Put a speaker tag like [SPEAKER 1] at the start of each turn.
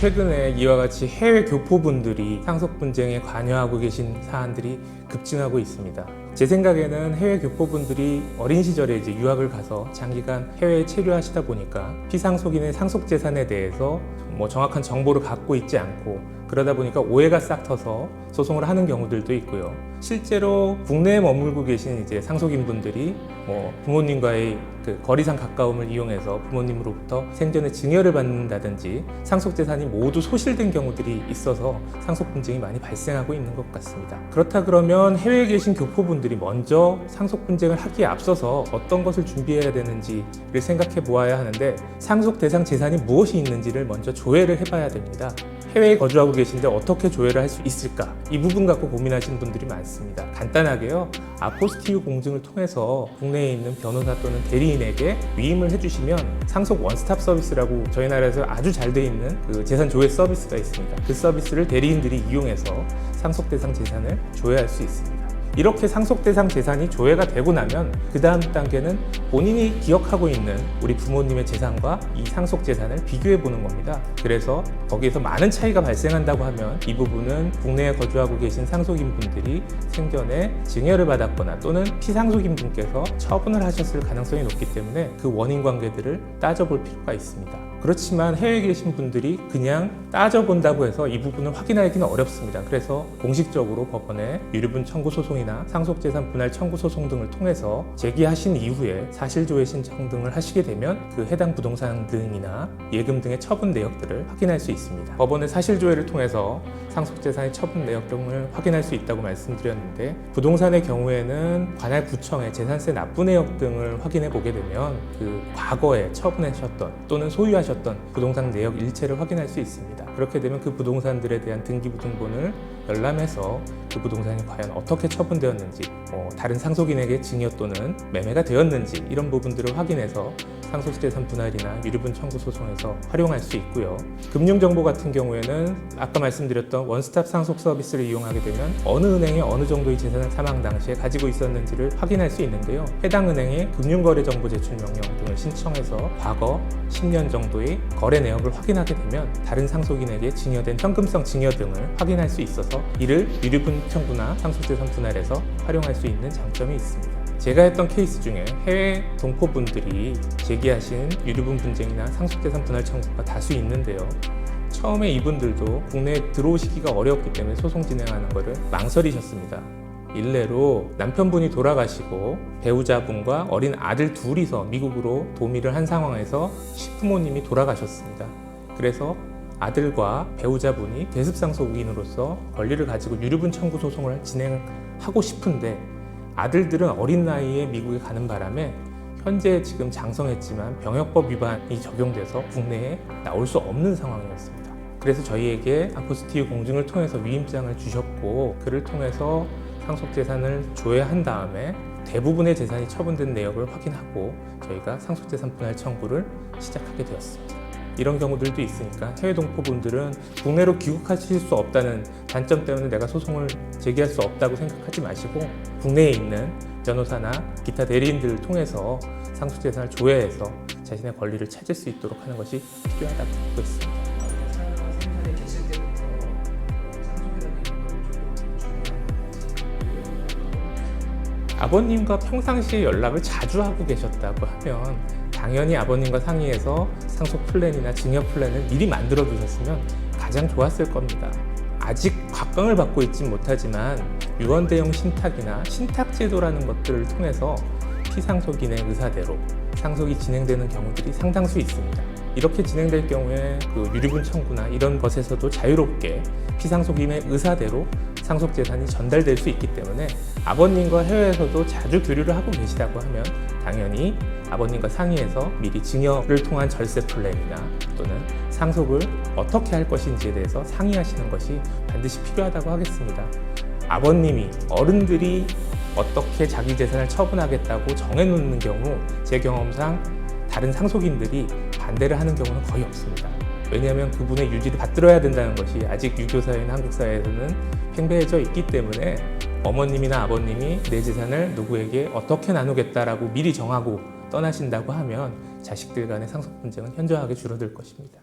[SPEAKER 1] 최근에 이와 같이 해외 교포분들이 상속 분쟁에 관여하고 계신 사안들이 급증하고 있습니다. 제 생각에는 해외 교포분들이 어린 시절에 이제 유학을 가서 장기간 해외에 체류하시다 보니까 피상속인의 상속 재산에 대해서 정확한 정보를 갖고 있지 않고 그러다 보니까 오해가 싹 터서 소송을 하는 경우들도 있고요. 실제로 국내에 머물고 계신 이제 상속인 분들이 부모님과의 그 거리상 가까움을 이용해서 부모님으로부터 생전에 증여를 받는다든지 상속 재산이 모두 소실된 경우들이 있어서 상속 분쟁이 많이 발생하고 있는 것 같습니다. 그렇다 그러면 해외에 계신 교포분들이 먼저 상속 분쟁을 하기에 앞서서 어떤 것을 준비해야 되는지를 생각해 보아야 하는데, 상속 대상 재산이 무엇이 있는지를 먼저 조회를 해봐야 됩니다. 해외에 거주하고 계신데 어떻게 조회를 할 수 있을까? 이 부분 갖고 고민하시는 분들이 많습니다. 간단하게요, 아포스티유 공증을 통해서 국내에 있는 변호사 또는 대리인에게 위임을 해주시면 상속 원스톱 서비스라고 저희 나라에서 아주 잘 돼 있는 그 재산 조회 서비스가 있습니다. 그 서비스를 대리인들이 이용해서 상속 대상 재산을 조회할 수 있습니다. 이렇게 상속 대상 재산이 조회가 되고 나면 그 다음 단계는 본인이 기억하고 있는 우리 부모님의 재산과 이 상속 재산을 비교해 보는 겁니다. 그래서 거기에서 많은 차이가 발생한다고 하면 이 부분은 국내에 거주하고 계신 상속인 분들이 생전에 증여를 받았거나 또는 피상속인 분께서 처분을 하셨을 가능성이 높기 때문에 그 원인 관계들을 따져볼 필요가 있습니다. 그렇지만 해외에 계신 분들이 그냥 따져본다고 해서 이 부분을 확인하기는 어렵습니다. 그래서 공식적으로 법원에 유류분 청구 소송이나 상속재산 분할 청구 소송 등을 통해서 제기하신 이후에 사실조회 신청 등을 하시게 되면 그 해당 부동산 등이나 예금 등의 처분 내역들을 확인할 수 있습니다. 법원의 사실조회를 통해서 상속재산의 처분 내역 등을 확인할 수 있다고 말씀드렸는데, 부동산의 경우에는 관할 구청의 재산세 납부 내역 등을 확인해 보게 되면 그 과거에 처분하셨던 또는 소유하셨던 부동산 내역 일체를 확인할 수 있습니다. 그렇게 되면 그 부동산들에 대한 등기부등본을 열람해서 그 부동산이 과연 어떻게 처분되었는지, 다른 상속인에게 증여 또는 매매가 되었는지 이런 부분들을 확인해서 상속재산 분할이나 유류분 청구 소송에서 활용할 수 있고요. 금융정보 같은 경우에는 아까 말씀드렸던 원스톱 상속 서비스를 이용하게 되면 어느 은행에 어느 정도의 재산을 사망 당시에 가지고 있었는지를 확인할 수 있는데요. 해당 은행에 금융거래정보 제출 명령 등을 신청해서 과거 10년 정도의 거래 내역을 확인하게 되면 다른 상속인에게 증여된 현금성 증여 등을 확인할 수 있어서 이를 유류분 청구나 상속재산 분할에서 활용할 수 있는 장점이 있습니다. 제가 했던 케이스 중에 해외 동포분들이 제기하신 유류분 분쟁이나 상속재산 분할 청구가 다수 있는데요. 처음에 이분들도 국내에 들어오시기가 어려웠기 때문에 소송 진행하는 것을 망설이셨습니다. 일례로 남편분이 돌아가시고 배우자분과 어린 아들 둘이서 미국으로 도미를 한 상황에서 시부모님이 돌아가셨습니다. 그래서 아들과 배우자분이 대습상속인으로서 권리를 가지고 유류분 청구 소송을 진행하고 싶은데, 아들들은 어린 나이에 미국에 가는 바람에 현재 지금 장성했지만 병역법 위반이 적용돼서 국내에 나올 수 없는 상황이었습니다. 그래서 저희에게 아포스티유 공증을 통해서 위임장을 주셨고, 그를 통해서 상속재산을 조회한 다음에 대부분의 재산이 처분된 내역을 확인하고 저희가 상속재산 분할 청구를 시작하게 되었습니다. 이런 경우들도 있으니까 해외 동포분들은 국내로 귀국하실 수 없다는 단점 때문에 내가 소송을 제기할 수 없다고 생각하지 마시고, 국내에 있는 변호사나 기타 대리인들을 통해서 상속재산을 조회해서 자신의 권리를 찾을 수 있도록 하는 것이 필요하다고 보고 있습니다.
[SPEAKER 2] 생전에 계실 때부터 상속이라는
[SPEAKER 1] 아버님과 평상시에 연락을 자주 하고 계셨다고 하면 당연히 아버님과 상의해서 상속 플랜이나 증여 플랜을 미리 만들어 두셨으면 가장 좋았을 겁니다. 아직 각광을 받고 있진 못하지만 유언대용 신탁이나 신탁제도라는 것들을 통해서 피상속인의 의사대로 상속이 진행되는 경우들이 상당수 있습니다. 이렇게 진행될 경우에 그 유류분 청구나 이런 것에서도 자유롭게 피상속인의 의사대로 상속재산이 전달될 수 있기 때문에 아버님과 해외에서도 자주 교류를 하고 계시다고 하면 당연히 아버님과 상의해서 미리 증여를 통한 절세 플랜이나 또는 상속을 어떻게 할 것인지에 대해서 상의하시는 것이 반드시 필요하다고 하겠습니다. 아버님이, 어른들이 어떻게 자기 재산을 처분하겠다고 정해놓는 경우 제 경험상 다른 상속인들이 반대를 하는 경우는 거의 없습니다. 왜냐하면 그분의 유지를 받들어야 된다는 것이 아직 유교사회나 한국사회에서는 팽배해져 있기 때문에 어머님이나 아버님이 내 재산을 누구에게 어떻게 나누겠다라고 미리 정하고 떠나신다고 하면 자식들 간의 상속 분쟁은 현저하게 줄어들 것입니다.